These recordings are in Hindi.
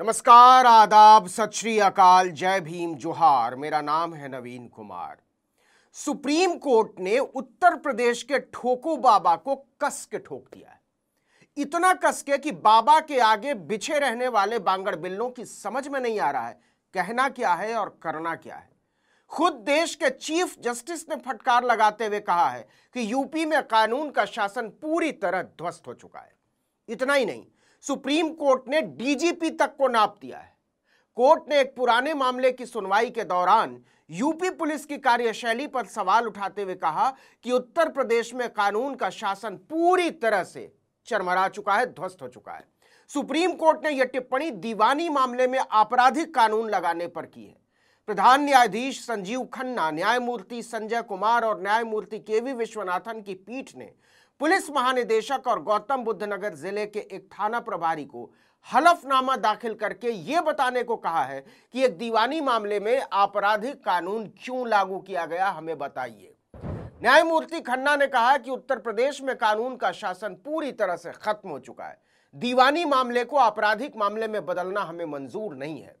नमस्कार, आदाब, सत श्री अकाल, जय भीम, जोहार। मेरा नाम है नवीन कुमार। सुप्रीम कोर्ट ने उत्तर प्रदेश के ठोको बाबा को कस के ठोक दिया है। इतना कस के कि बाबा के आगे बिछे रहने वाले बांगड़ बिल्लों की समझ में नहीं आ रहा है कहना क्या है और करना क्या है। खुद देश के चीफ जस्टिस ने फटकार लगाते हुए कहा है कि यूपी में कानून का शासन पूरी तरह ध्वस्त हो चुका है। इतना ही नहीं, सुप्रीम कोर्ट ने डीजीपी तक को नाप दिया है। कोर्ट ने एक पुराने मामले की सुनवाई के दौरान यूपी पुलिस की कार्यशैली पर सवाल उठाते हुए कहा कि उत्तर प्रदेश में कानून का शासन पूरी तरह से चरमरा चुका है, ध्वस्त हो चुका है। सुप्रीम कोर्ट ने यह टिप्पणी दीवानी मामले में आपराधिक कानून लगाने पर की है। प्रधान न्यायाधीश संजीव खन्ना, न्यायमूर्ति संजय कुमार और न्यायमूर्ति केवी विश्वनाथन की पीठ ने पुलिस महानिदेशक और गौतम बुद्ध नगर जिले के एक थाना प्रभारी को हलफनामा दाखिल करके यह बताने को कहा है कि एक दीवानी मामले में आपराधिक कानून क्यों लागू किया गया, हमें बताइए। न्यायमूर्ति खन्ना ने कहा कि उत्तर प्रदेश में कानून का शासन पूरी तरह से खत्म हो चुका है। दीवानी मामले को आपराधिक मामले में बदलना हमें मंजूर नहीं है।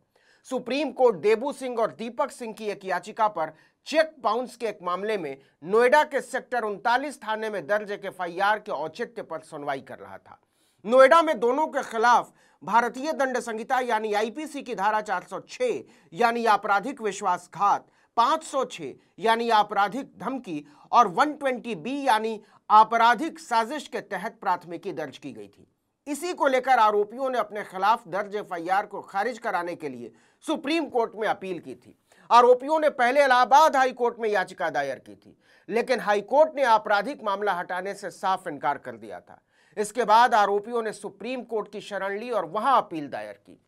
सुप्रीम कोर्ट देबू सिंह और दीपक सिंह की एक याचिका पर चेक बाउंस के एक मामले में नोएडा के सेक्टर 39 थाने में दर्ज एक एफआईआर के औचित्य पर सुनवाई कर रहा था। नोएडा में दोनों के खिलाफ भारतीय दंड संहिता यानी आईपीसी की धारा 406 यानी आपराधिक विश्वासघात, 506 यानी आपराधिक धमकी और 120B यानी आपराधिक साजिश के तहत प्राथमिकी दर्ज की गई थी। इसी को लेकर आरोपियों ने अपने खिलाफ दर्ज एफआईआर को खारिज कराने के लिए सुप्रीम कोर्ट में अपील की थी। आरोपियों ने पहले इलाहाबाद हाई कोर्ट में याचिका दायर की थी, लेकिन हाई कोर्ट ने आपराधिक मामला हटाने से साफ इनकार कर दिया था। इसके बाद आरोपियों ने सुप्रीम कोर्ट की शरण ली और वहां अपील दायर की।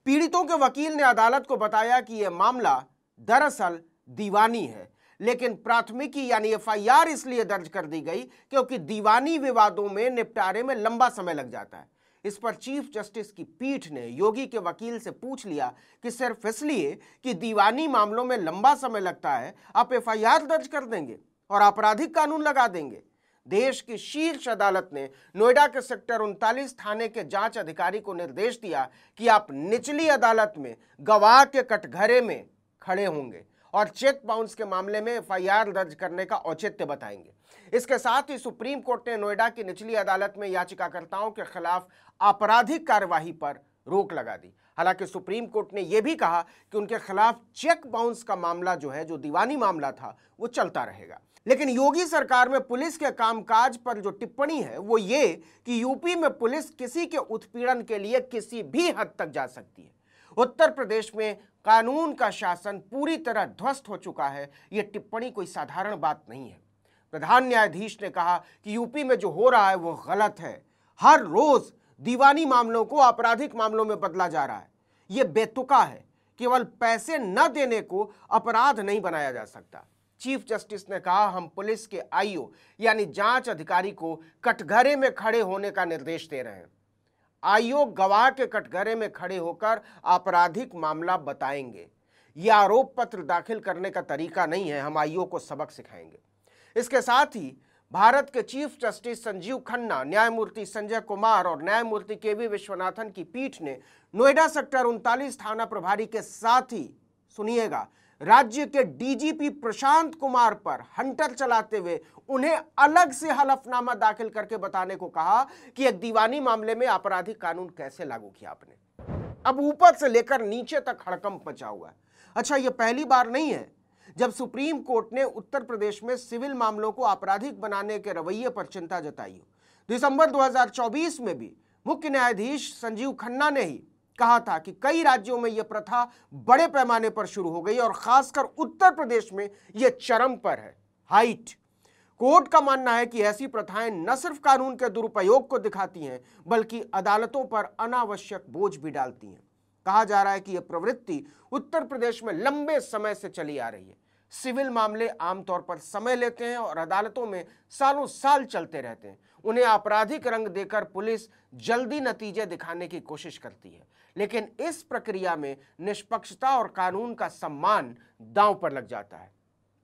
पीड़ितों के वकील ने अदालत को बताया कि यह मामला दरअसल दीवानी है, लेकिन प्राथमिकी यानी एफआईआर इसलिए दर्ज कर दी गई क्योंकि दीवानी विवादों में निपटारे में लंबा समय लग जाता है। इस पर चीफ जस्टिस की पीठ ने योगी के वकील से पूछ लिया कि सिर्फ इसलिए कि दीवानी मामलों में लंबा समय लगता है आप एफआईआर दर्ज कर देंगे और आपराधिक कानून लगा देंगे। देश की शीर्ष अदालत ने नोएडा के सेक्टर 39 थाने के जांच अधिकारी को निर्देश दिया कि आप निचली अदालत में गवाह के कटघरे में खड़े होंगे और चेक बाउंस के मामले में एफआईआर दर्ज करने का औचित्य बताएंगे। इसके साथ ही सुप्रीम कोर्ट ने नोएडा की निचली अदालत में याचिकाकर्ताओं के खिलाफ आपराधिक कार्यवाही पर रोक लगा दी। हालांकि सुप्रीम कोर्ट ने यह भी कहा कि उनके खिलाफ चेक बाउंस का मामला जो दीवानी मामला था, वो चलता रहेगा। लेकिन योगी सरकार में पुलिस के कामकाज पर जो टिप्पणी है वो ये कि यूपी में पुलिस किसी के उत्पीड़न के लिए किसी भी हद तक जा सकती है। उत्तर प्रदेश में कानून का शासन पूरी तरह ध्वस्त हो चुका है, यह टिप्पणी कोई साधारण बात नहीं है। प्रधान न्यायाधीश ने कहा कि यूपी में जो हो रहा है वो गलत है। हर रोज दीवानी मामलों को आपराधिक मामलों में बदला जा रहा है। यह बेतुका है। केवल पैसे न देने को अपराध नहीं बनाया जा सकता। चीफ जस्टिस ने कहा, हम पुलिस के आईओ यानी जांच अधिकारी को कटघरे में खड़े होने का निर्देश दे रहे हैं। आईओ गवाह के कटघरे में खड़े होकर आपराधिक मामला बताएंगे। यह आरोप पत्र दाखिल करने का तरीका नहीं है। हम आईओ को सबक सिखाएंगे। इसके साथ ही भारत के चीफ जस्टिस संजीव खन्ना, न्यायमूर्ति संजय कुमार और न्यायमूर्ति केवी विश्वनाथन की पीठ ने नोएडा सेक्टर 39 थाना प्रभारी के साथ ही, सुनिएगा, राज्य के डीजीपी प्रशांत कुमार पर हंटर चलाते हुए उन्हें अलग से हलफनामा दाखिल करके बताने को कहा कि एक दीवानी मामले में आपराधिक कानून कैसे लागू किया आपने। अब ऊपर से लेकर नीचे तक हड़कंप मचा हुआ है। अच्छा, यह पहली बार नहीं है जब सुप्रीम कोर्ट ने उत्तर प्रदेश में सिविल मामलों को आपराधिक बनाने के रवैये पर चिंता जताई हो। दिसंबर 2024 में भी मुख्य न्यायाधीश संजीव खन्ना ने ही कहा था कि कई राज्यों में यह प्रथा बड़े पैमाने पर शुरू हो गई और खासकर उत्तर प्रदेश में यह चरम पर है, हाइट। कोर्ट का मानना है कि ऐसी प्रथाएं न सिर्फ कानून के दुरुपयोग को दिखाती हैं, बल्कि अदालतों पर अनावश्यक बोझ भी डालती हैं। कहा जा रहा है कि यह प्रवृत्ति उत्तर प्रदेश में लंबे समय से चली आ रही है। सिविल मामले आमतौर पर समय लेते हैं और अदालतों में सालों साल चलते रहते हैं। उन्हें आपराधिक रंग देकर पुलिस जल्दी नतीजे दिखाने की कोशिश करती है, लेकिन इस प्रक्रिया में निष्पक्षता और कानून का सम्मान दांव पर लग जाता है।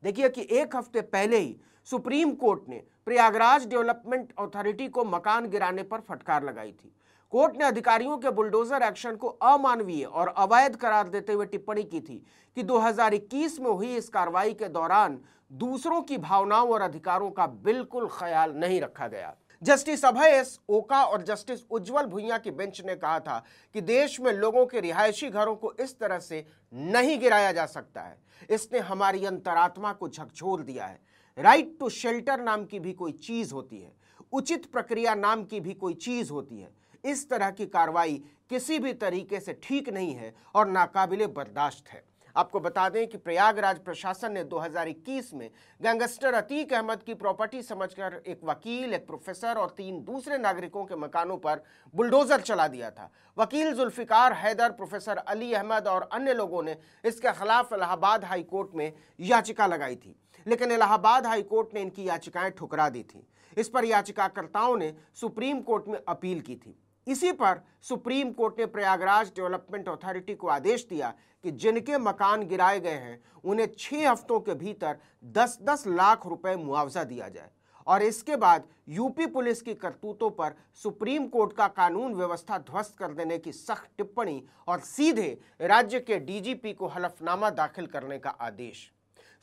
देखिए कि एक हफ्ते पहले ही सुप्रीम कोर्ट ने प्रयागराज डेवलपमेंट अथॉरिटी को मकान गिराने पर फटकार लगाई थी। कोर्ट ने अधिकारियों के बुलडोजर एक्शन को अमानवीय और अवैध करार देते हुए टिप्पणी की थी कि 2021 में हुई इस कार्रवाई के दौरान दूसरों की भावनाओं और अधिकारों का बिल्कुल ख्याल नहीं रखा गया। जस्टिस अभय एस ओका और जस्टिस उज्जवल भुइयां की बेंच ने कहा था कि देश में लोगों के रिहायशी घरों को इस तरह से नहीं गिराया जा सकता है। इसने हमारी अंतरात्मा को झकझोर दिया है। राइट टू शेल्टर नाम की भी कोई चीज होती है, उचित प्रक्रिया नाम की भी कोई चीज होती है। इस तरह की कार्रवाई किसी भी तरीके से ठीक नहीं है और नाकाबिले बर्दाश्त है। आपको बता दें कि प्रयागराज प्रशासन ने 2021 में गैंगस्टर अतीक अहमद की प्रॉपर्टी समझकर एक वकील, एक प्रोफेसर और 3 दूसरे नागरिकों के मकानों पर बुलडोजर चला दिया था। वकील जुल्फिकार हैदर, प्रोफेसर अली अहमद और अन्य लोगों ने इसके खिलाफ इलाहाबाद हाई कोर्ट में याचिका लगाई थी, लेकिन इलाहाबाद हाई कोर्ट ने इनकी याचिकाएं ठुकरा दी थी। इस पर याचिकाकर्ताओं ने सुप्रीम कोर्ट में अपील की थी। इसी पर सुप्रीम कोर्ट ने प्रयागराज डेवलपमेंट अथॉरिटी को आदेश दिया कि जिनके मकान गिराए गए हैं उन्हें 6 हफ्तों के भीतर 10-10 लाख रुपए मुआवजा दिया जाए। और इसके बाद यूपी पुलिस की करतूतों पर सुप्रीम कोर्ट का कानून व्यवस्था ध्वस्त कर देने की सख्त टिप्पणी और सीधे राज्य के डीजीपी को हलफनामा दाखिल करने का आदेश।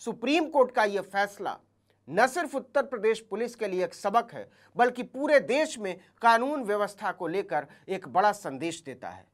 सुप्रीम कोर्ट का यह फैसला न सिर्फ उत्तर प्रदेश पुलिस के लिए एक सबक है, बल्कि पूरे देश में कानून व्यवस्था को लेकर एक बड़ा संदेश देता है।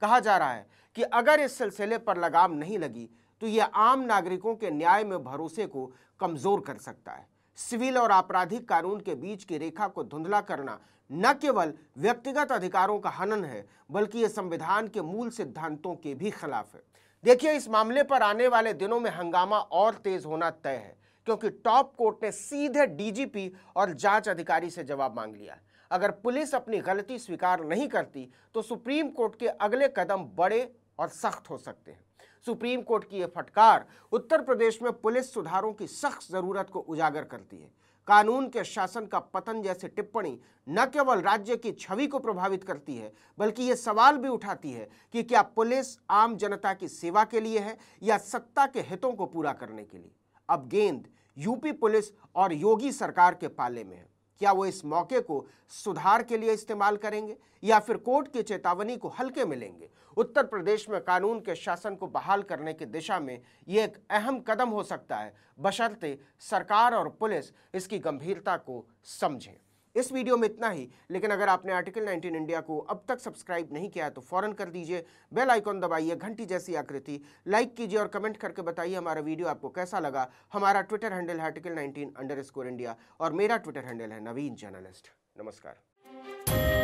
कहा जा रहा है कि अगर इस सिलसिले पर लगाम नहीं लगी तो यह आम नागरिकों के न्याय में भरोसे को कमजोर कर सकता है। सिविल और आपराधिक कानून के बीच की रेखा को धुंधला करना न केवल व्यक्तिगत अधिकारों का हनन है, बल्कि यह संविधान के मूल सिद्धांतों के भी खिलाफ है। देखिए, इस मामले पर आने वाले दिनों में हंगामा और तेज होना तय है, क्योंकि टॉप कोर्ट ने सीधे डीजीपी और जांच अधिकारी से जवाब मांग लिया। अगर पुलिस अपनी गलती स्वीकार नहीं करती तो सुप्रीम कोर्ट के अगले कदम बड़े और सख्त हो सकते हैं। सुप्रीम कोर्ट की यह फटकार उत्तर प्रदेश में पुलिस सुधारों की सख्त जरूरत को उजागर करती है। कानून के शासन का पतन जैसी टिप्पणी न केवल राज्य की छवि को प्रभावित करती है, बल्कि ये सवाल भी उठाती है कि क्या पुलिस आम जनता की सेवा के लिए है या सत्ता के हितों को पूरा करने के लिए। अब गेंद यूपी पुलिस और योगी सरकार के पाले में है। क्या वो इस मौके को सुधार के लिए इस्तेमाल करेंगे या फिर कोर्ट की चेतावनी को हल्के में लेंगे। उत्तर प्रदेश में कानून के शासन को बहाल करने की दिशा में ये एक अहम कदम हो सकता है, बशर्ते सरकार और पुलिस इसकी गंभीरता को समझें। इस वीडियो में इतना ही, लेकिन अगर आपने आर्टिकल 19 इंडिया को अब तक सब्सक्राइब नहीं किया तो फौरन कर दीजिए, बेल आइकॉन दबाइए, घंटी जैसी आकृति, लाइक कीजिए और कमेंट करके बताइए हमारा वीडियो आपको कैसा लगा। हमारा ट्विटर हैंडल है article19_India और मेरा ट्विटर हैंडल है नवीन जर्नलिस्ट। नमस्कार।